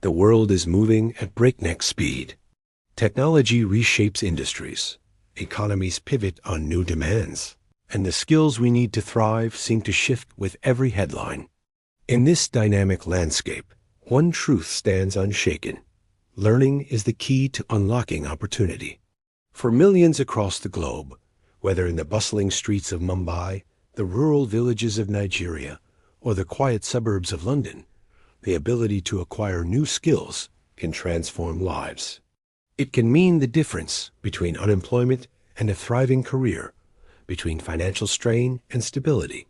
The world is moving at breakneck speed. Technology reshapes industries. Economies pivot on new demands. And the skills we need to thrive seem to shift with every headline. In this dynamic landscape, one truth stands unshaken. Learning is the key to unlocking opportunity. For millions across the globe, whether in the bustling streets of Mumbai, the rural villages of Nigeria, or the quiet suburbs of London, the ability to acquire new skills can transform lives. It can mean the difference between unemployment and a thriving career, between financial strain and stability,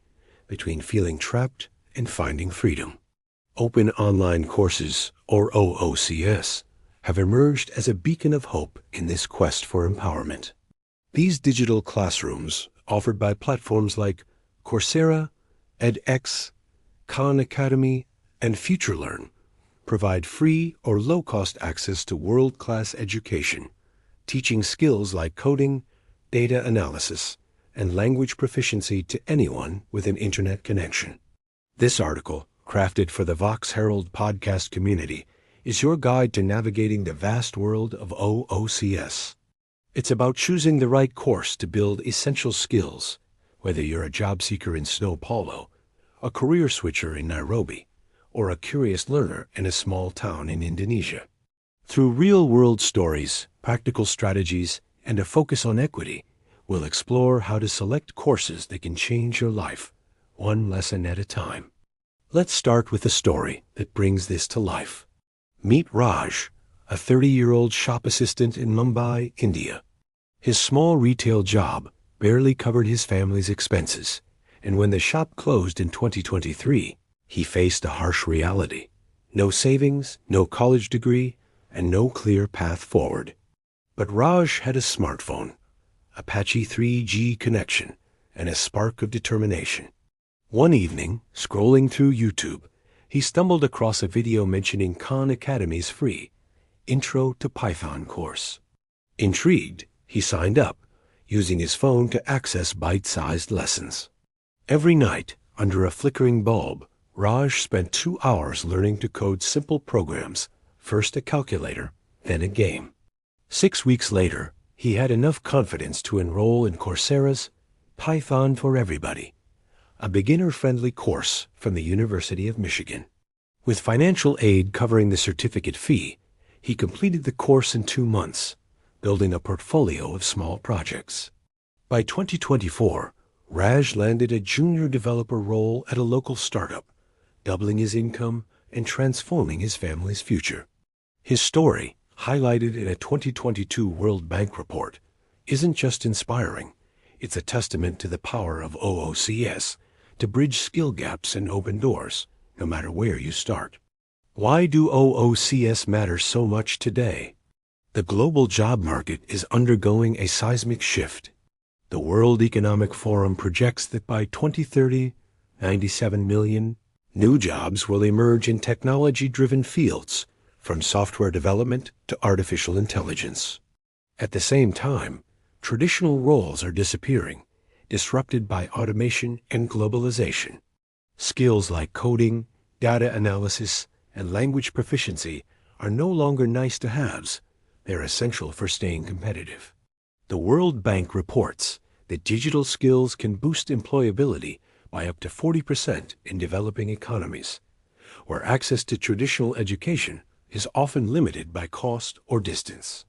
between feeling trapped and finding freedom. Open online courses, or OOCs, have emerged as a beacon of hope in this quest for empowerment. These digital classrooms, offered by platforms like Coursera, edX, Khan Academy, and FutureLearn, provide free or low-cost access to world-class education, teaching skills like coding, data analysis, and language proficiency to anyone with an internet connection. This article, crafted for the Vox Herald podcast community, is your guide to navigating the vast world of OOCs. It's about choosing the right course to build essential skills, whether you're a job seeker in São Paulo, a career switcher in Nairobi, or a curious learner in a small town in Indonesia. Through real-world stories, practical strategies, and a focus on equity, we'll explore how to select courses that can change your life, one lesson at a time. Let's start with a story that brings this to life. Meet Raj, a 30-year-old shop assistant in Mumbai, India. His small retail job barely covered his family's expenses, and when the shop closed in 2023, he faced a harsh reality. No savings, no college degree, and no clear path forward. But Raj had a smartphone, a patchy 3G connection, and a spark of determination. One evening, scrolling through YouTube, he stumbled across a video mentioning Khan Academy's free Intro to Python course. Intrigued, he signed up, using his phone to access bite-sized lessons. Every night, under a flickering bulb, Raj spent 2 hours learning to code simple programs, first a calculator, then a game. 6 weeks later, he had enough confidence to enroll in Coursera's Python for Everybody, a beginner-friendly course from the University of Michigan. With financial aid covering the certificate fee, he completed the course in 2 months, building a portfolio of small projects. By 2024, Raj landed a junior developer role at a local startup, doubling his income and transforming his family's future. His story, highlighted in a 2022 World Bank report, isn't just inspiring, it's a testament to the power of OOCs to bridge skill gaps and open doors, no matter where you start. Why do OOCs matter so much today? The global job market is undergoing a seismic shift. The World Economic Forum projects that by 2030, 97 million new jobs will emerge in technology-driven fields, from software development to artificial intelligence. At the same time, traditional roles are disappearing, disrupted by automation and globalization. Skills like coding, data analysis, and language proficiency are no longer nice-to-haves. They're essential for staying competitive. The World Bank reports that digital skills can boost employability by up to 40% in developing economies, where access to traditional education is often limited by cost or distance.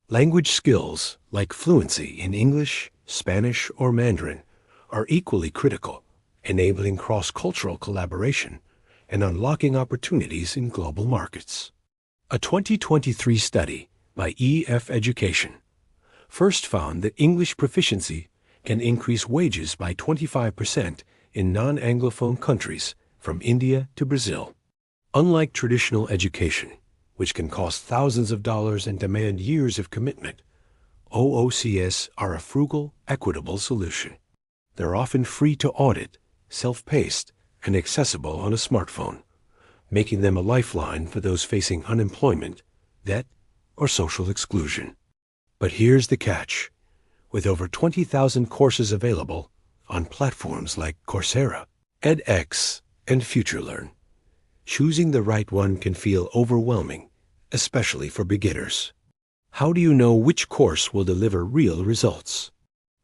Language skills like fluency in English, Spanish, or Mandarin are equally critical, enabling cross-cultural collaboration and unlocking opportunities in global markets. A 2023 study by EF Education first found that English proficiency can increase wages by 25% in non-Anglophone countries from India to Brazil. Unlike traditional education, which can cost thousands of dollars and demand years of commitment, OOCs are a frugal, equitable solution. They're often free to audit, self-paced, and accessible on a smartphone, making them a lifeline for those facing unemployment, debt, or social exclusion. But here's the catch. With over 20,000 courses available on platforms like Coursera, edX, and FutureLearn, Choosing the right one can feel overwhelming, especially for beginners. How do you know which course will deliver real results?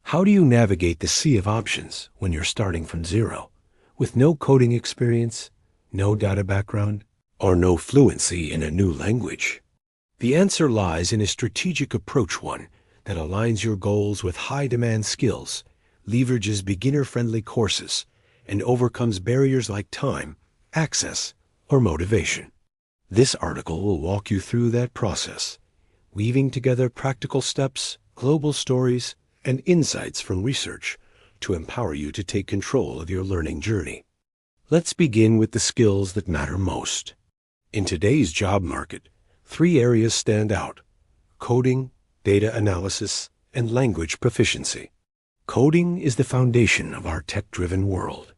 How do you navigate the sea of options when you're starting from zero, with no coding experience, no data background, or no fluency in a new language? The answer lies in a strategic approach, one that aligns your goals with high-demand skills, leverages beginner-friendly courses, and overcomes barriers like time, access, or motivation. This article will walk you through that process, weaving together practical steps, global stories, and insights from research to empower you to take control of your learning journey. Let's begin with the skills that matter most. In today's job market, 3 areas stand out: coding, data analysis, and language proficiency. Coding is the foundation of our tech-driven world.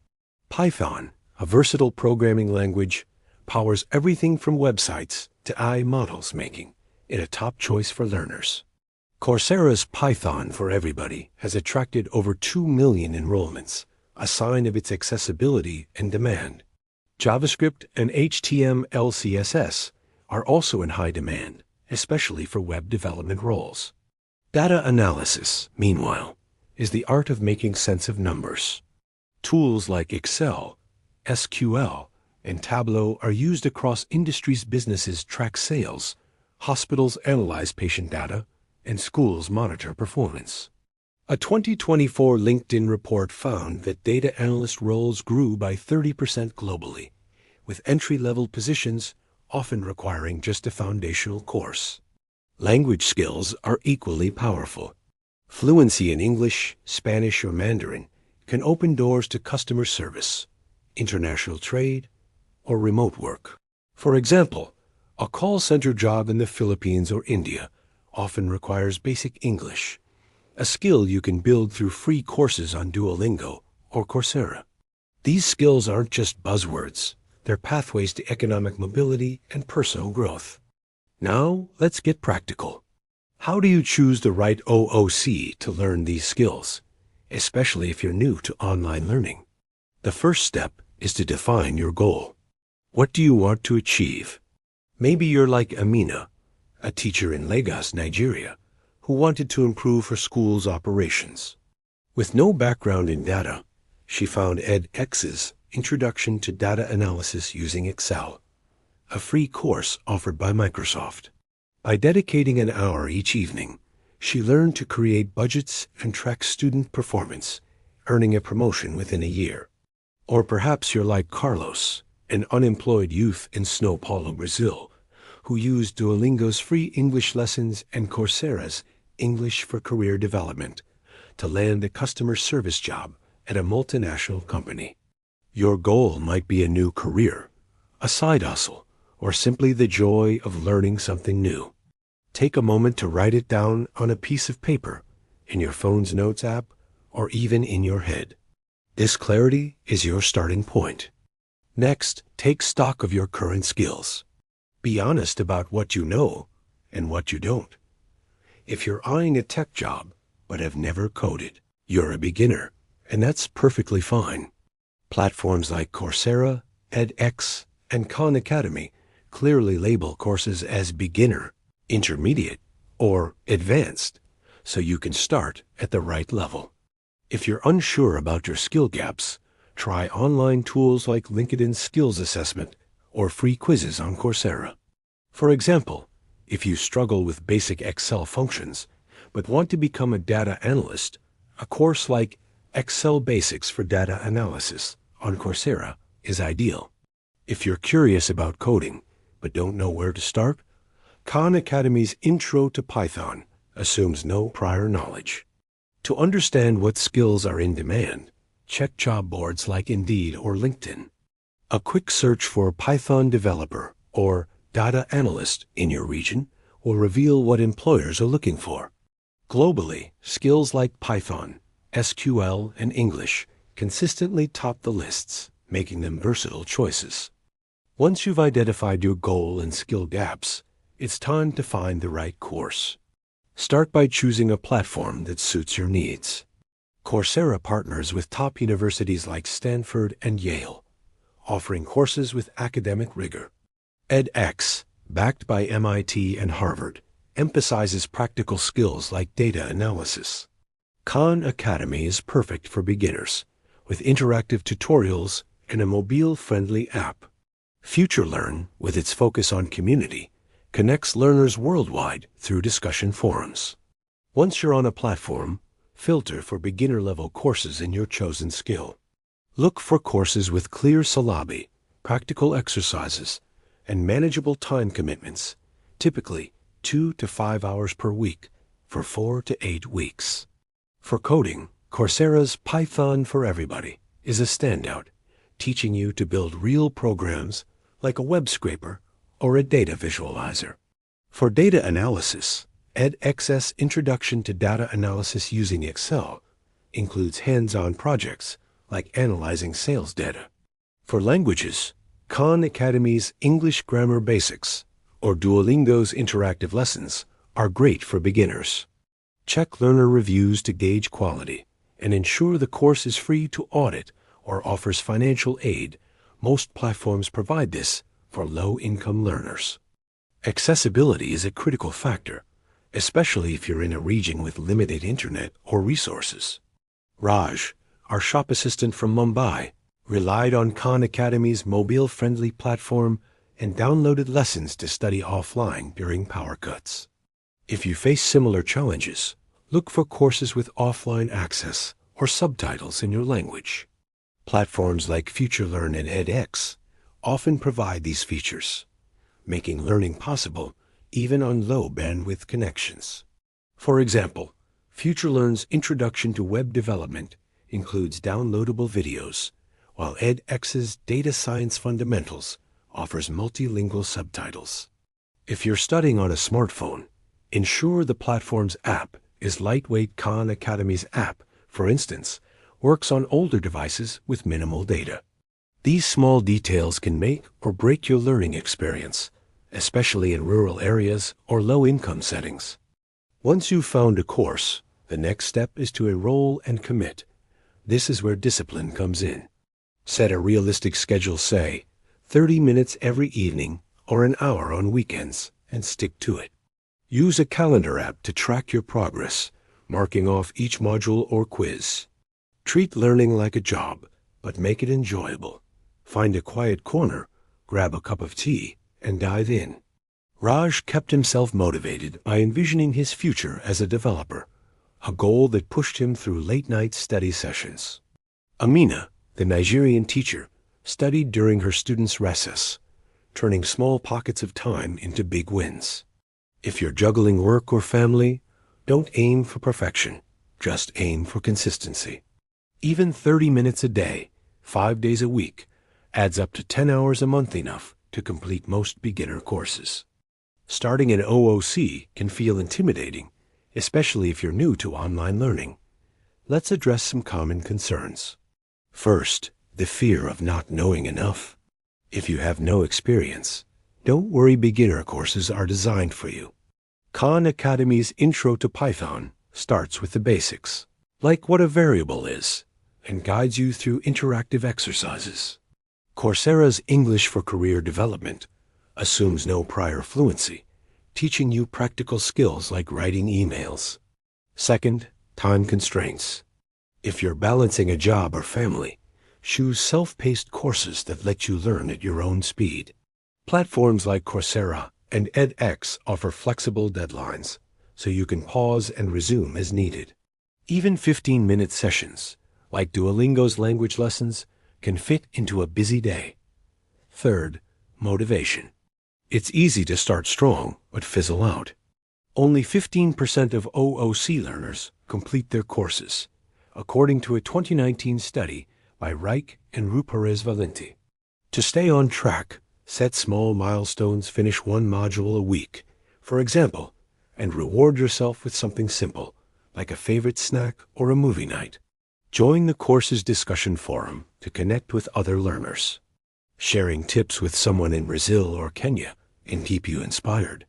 Python, a versatile programming language, powers everything from websites to AI models, making it a top choice for learners. Coursera's Python for Everybody has attracted over 2 million enrollments, a sign of its accessibility and demand. JavaScript and HTML CSS are also in high demand, especially for web development roles. Data analysis, meanwhile, is the art of making sense of numbers. Tools like Excel, SQL, and Tableau are used across industries. Businesses track sales, hospitals analyze patient data, and schools monitor performance. A 2024 LinkedIn report found that data analyst roles grew by 30% globally, with entry-level positions often requiring just a foundational course. Language skills are equally powerful. Fluency in English, Spanish, or Mandarin can open doors to customer service, international trade, or remote work. For example, a call center job in the Philippines or India often requires basic English, a skill you can build through free courses on Duolingo or Coursera. These skills aren't just buzzwords, they're pathways to economic mobility and personal growth. Now, let's get practical. How do you choose the right OOC to learn these skills, especially if you're new to online learning? The first step is to define your goal. What do you want to achieve? Maybe you're like Amina, a teacher in Lagos, Nigeria, who wanted to improve her school's operations. With no background in data, she found edX's Introduction to Data Analysis Using Excel, a free course offered by Microsoft. By dedicating an hour each evening, she learned to create budgets and track student performance, earning a promotion within a year. Or perhaps you're like Carlos, an unemployed youth in São Paulo, Brazil, who used Duolingo's free English lessons and Coursera's English for Career Development to land a customer service job at a multinational company. Your goal might be a new career, a side hustle, or simply the joy of learning something new. Take a moment to write it down on a piece of paper, in your phone's notes app, or even in your head. This clarity is your starting point. Next, take stock of your current skills. Be honest about what you know and what you don't. If you're eyeing a tech job but have never coded, you're a beginner, and that's perfectly fine. Platforms like Coursera, edX, and Khan Academy clearly label courses as beginner, intermediate, or advanced, so you can start at the right level. If you're unsure about your skill gaps, try online tools like LinkedIn Skills Assessment or free quizzes on Coursera. For example, if you struggle with basic Excel functions but want to become a data analyst, a course like Excel Basics for Data Analysis on Coursera is ideal. If you're curious about coding but don't know where to start, Khan Academy's Intro to Python assumes no prior knowledge. To understand what skills are in demand, check job boards like Indeed or LinkedIn. A quick search for Python developer or data analyst in your region will reveal what employers are looking for. Globally, skills like Python, SQL, and English consistently top the lists, making them versatile choices. Once you've identified your goal and skill gaps, it's time to find the right course. Start by choosing a platform that suits your needs. Coursera partners with top universities like Stanford and Yale, offering courses with academic rigor. edX, backed by MIT and Harvard, emphasizes practical skills like data analysis. Khan Academy is perfect for beginners, with interactive tutorials and a mobile-friendly app. FutureLearn, with its focus on community, connects learners worldwide through discussion forums. Once you're on a platform, filter for beginner-level courses in your chosen skill. Look for courses with clear syllabi, practical exercises, and manageable time commitments, typically 2 to 5 hours per week for 4 to 8 weeks. For coding, Coursera's Python for Everybody is a standout, teaching you to build real programs like a web scraper or a data visualizer. For data analysis, edX's Introduction to Data Analysis Using Excel includes hands-on projects like analyzing sales data. For languages, Khan Academy's English Grammar Basics or Duolingo's interactive lessons are great for beginners. Check learner reviews to gauge quality and ensure the course is free to audit or offers financial aid. Most platforms provide this for low-income learners. Accessibility is a critical factor, especially if you're in a region with limited internet or resources. Raj, our shop assistant from Mumbai, relied on Khan Academy's mobile-friendly platform and downloaded lessons to study offline during power cuts. If you face similar challenges, look for courses with offline access or subtitles in your language. Platforms like FutureLearn and edX often provide these features, making learning possible even on low bandwidth connections. For example, FutureLearn's Introduction to Web Development includes downloadable videos, while edX's Data Science Fundamentals offers multilingual subtitles. If you're studying on a smartphone, ensure the platform's app is lightweight. Khan Academy's app, for instance, works on older devices with minimal data. These small details can make or break your learning experience, especially in rural areas or low-income settings. Once you've found a course, the next step is to enroll and commit. This is where discipline comes in. Set a realistic schedule, say 30 minutes every evening or an hour on weekends, and stick to it. Use a calendar app to track your progress, marking off each module or quiz. Treat learning like a job, but make it enjoyable. Find a quiet corner, grab a cup of tea, and dive in. Raj kept himself motivated by envisioning his future as a developer, a goal that pushed him through late-night study sessions. Amina, the Nigerian teacher, studied during her students' recess, turning small pockets of time into big wins. If you're juggling work or family, don't aim for perfection, just aim for consistency. Even 30 minutes a day, 5 days a week, adds up to 10 hours a month, enough to complete most beginner courses. Starting an OOC can feel intimidating, especially if you're new to online learning. Let's address some common concerns. First, the fear of not knowing enough. If you have no experience, don't worry, beginner courses are designed for you. Khan Academy's Intro to Python starts with the basics, like what a variable is, and guides you through interactive exercises. Coursera's English for Career Development assumes no prior fluency, teaching you practical skills like writing emails. Second, time constraints. If you're balancing a job or family, choose self-paced courses that let you learn at your own speed. Platforms like Coursera and edX offer flexible deadlines, so you can pause and resume as needed. Even 15-minute sessions, like Duolingo's language lessons, can fit into a busy day. Third, motivation. It's easy to start strong, but fizzle out. Only 15% of OOC learners complete their courses, according to a 2019 study by Reich and Ruperez Valenti. To stay on track, set small milestones. Finish one module a week, for example, and reward yourself with something simple, like a favorite snack or a movie night. Join the course's discussion forum to connect with other learners. Sharing tips with someone in Brazil or Kenya can keep you inspired.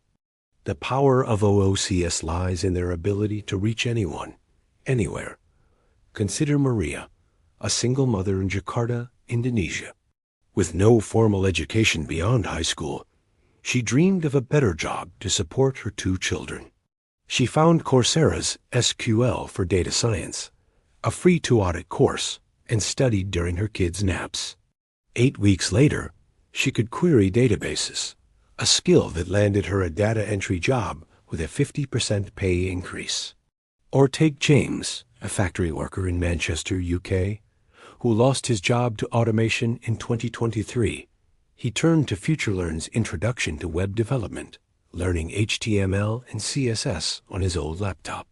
The power of OOCs lies in their ability to reach anyone, anywhere. Consider Maria, a single mother in Jakarta, Indonesia. With no formal education beyond high school, she dreamed of a better job to support her 2 children. She found Coursera's SQL for Data Science, a free-to-audit course, and studied during her kids' naps. 8 weeks later, she could query databases, a skill that landed her a data entry job with a 50% pay increase. Or take James, a factory worker in Manchester, UK, who lost his job to automation in 2023. He turned to FutureLearn's Introduction to Web Development, learning HTML and CSS on his old laptop.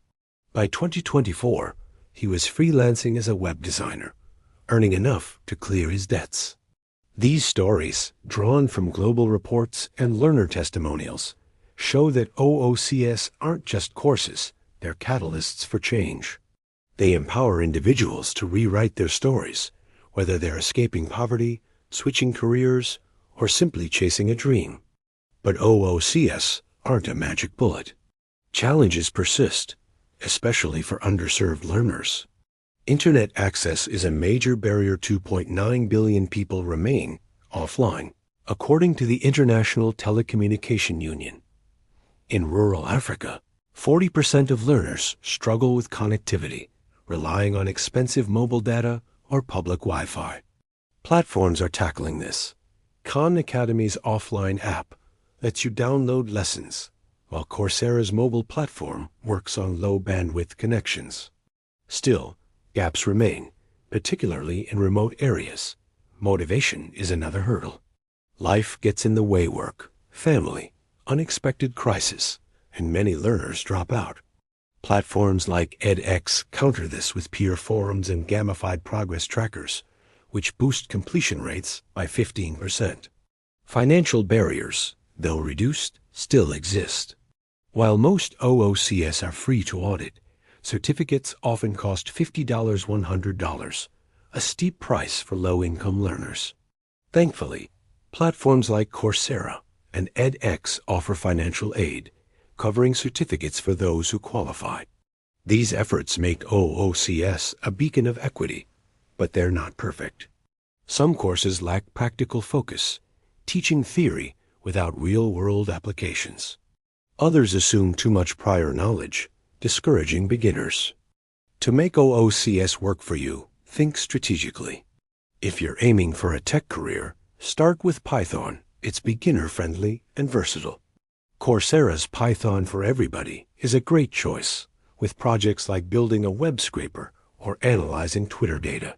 By 2024, he was freelancing as a web designer, earning enough to clear his debts. These stories, drawn from global reports and learner testimonials, show that OOCs aren't just courses, they're catalysts for change. They empower individuals to rewrite their stories, whether they're escaping poverty, switching careers, or simply chasing a dream. But OOCs aren't a magic bullet. Challenges persist, especially for underserved learners. Internet access is a major barrier. 2.9 billion people remain offline, according to the International Telecommunication Union. In rural Africa, 40% of learners struggle with connectivity, relying on expensive mobile data or public Wi-Fi. Platforms are tackling this. Khan Academy's offline app lets you download lessons, while Coursera's mobile platform works on low-bandwidth connections. Still, gaps remain, particularly in remote areas. Motivation is another hurdle. Life gets in the way: work, family, unexpected crisis, and many learners drop out. Platforms like edX counter this with peer forums and gamified progress trackers, which boost completion rates by 15%. Financial barriers, though reduced, still exist. While most OOCs are free to audit, certificates often cost $50 $100, a steep price for low-income learners. Thankfully, platforms like Coursera and edX offer financial aid, covering certificates for those who qualify. These efforts make OOCs a beacon of equity, but they're not perfect. Some courses lack practical focus, teaching theory without real-world applications. Others assume too much prior knowledge, discouraging beginners. To make OOCs work for you, think strategically. If you're aiming for a tech career, start with Python. It's beginner-friendly and versatile. Coursera's Python for Everybody is a great choice, with projects like building a web scraper or analyzing Twitter data.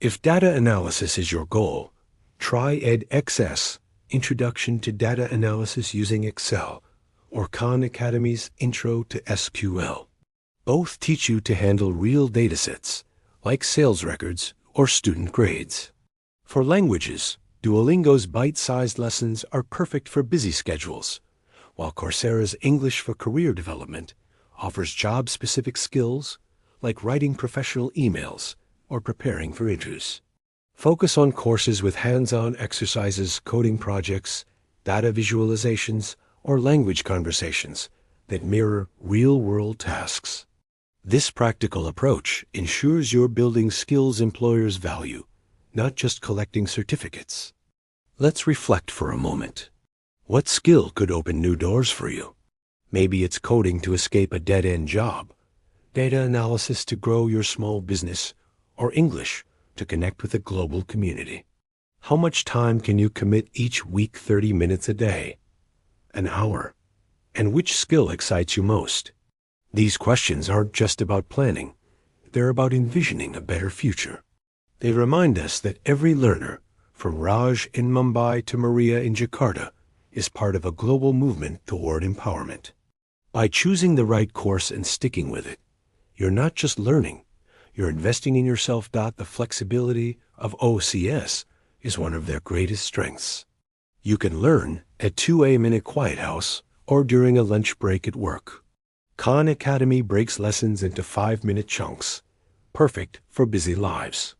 If data analysis is your goal, try edX's Introduction to Data Analysis Using Excel or Khan Academy's Intro to SQL. Both teach you to handle real datasets, like sales records or student grades. For languages, Duolingo's bite-sized lessons are perfect for busy schedules, while Coursera's English for Career Development offers job-specific skills like writing professional emails or preparing for interviews. Focus on courses with hands-on exercises, coding projects, data visualizations, or language conversations that mirror real-world tasks. This practical approach ensures you're building skills employers value, not just collecting certificates. Let's reflect for a moment. What skill could open new doors for you? Maybe it's coding to escape a dead-end job, data analysis to grow your small business, or English to connect with a global community. How much time can you commit each week? 30 minutes a day? An hour? And which skill excites you most? These questions aren't just about planning. They're about envisioning a better future. They remind us that every learner, from Raj in Mumbai to Maria in Jakarta, is part of a global movement toward empowerment. By choosing the right course and sticking with it, you're not just learning, you're investing in yourself. The flexibility of OOCs is one of their greatest strengths. You can learn at 2 a.m. in a quiet house or during a lunch break at work. Khan Academy breaks lessons into 5-minute chunks, perfect for busy lives.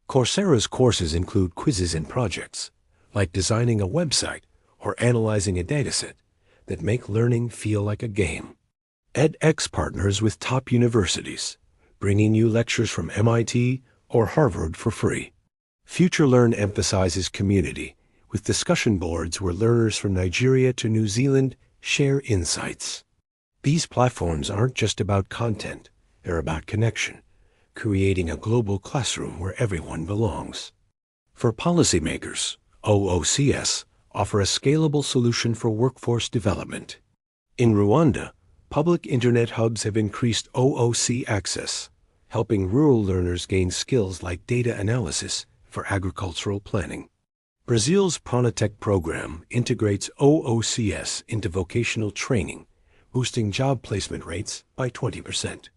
Coursera's courses include quizzes and projects, like designing a website or analyzing a dataset, that make learning feel like a game. edX partners with top universities, bringing you lectures from MIT or Harvard for free. FutureLearn emphasizes community, with discussion boards where learners from Nigeria to New Zealand share insights. These platforms aren't just about content, they're about connection, creating a global classroom where everyone belongs. For policymakers, OOCs offer a scalable solution for workforce development. In Rwanda, public internet hubs have increased OOC access, helping rural learners gain skills like data analysis for agricultural planning. Brazil's Pronatec program integrates OOCs into vocational training, boosting job placement rates by 20%.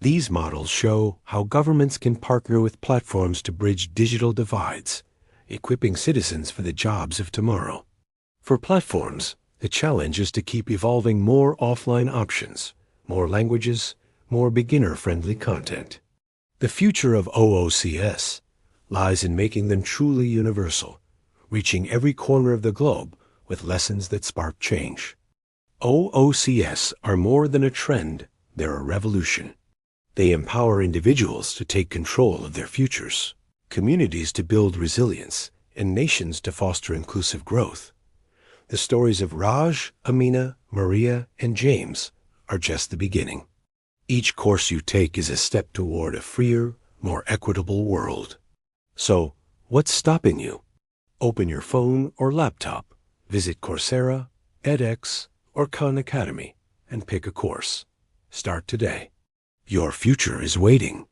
These models show how governments can partner with platforms to bridge digital divides, equipping citizens for the jobs of tomorrow. For platforms, the challenge is to keep evolving more offline options, more languages, more beginner-friendly content. The future of OOCs lies in making them truly universal, reaching every corner of the globe with lessons that spark change. OOCs are more than a trend, they're a revolution. They empower individuals to take control of their futures, communities to build resilience, and nations to foster inclusive growth. The stories of Raj, Amina, Maria, and James are just the beginning. Each course you take is a step toward a freer, more equitable world. So, what's stopping you? Open your phone or laptop, visit Coursera, edX, or Khan Academy, and pick a course. Start today. Your future is waiting.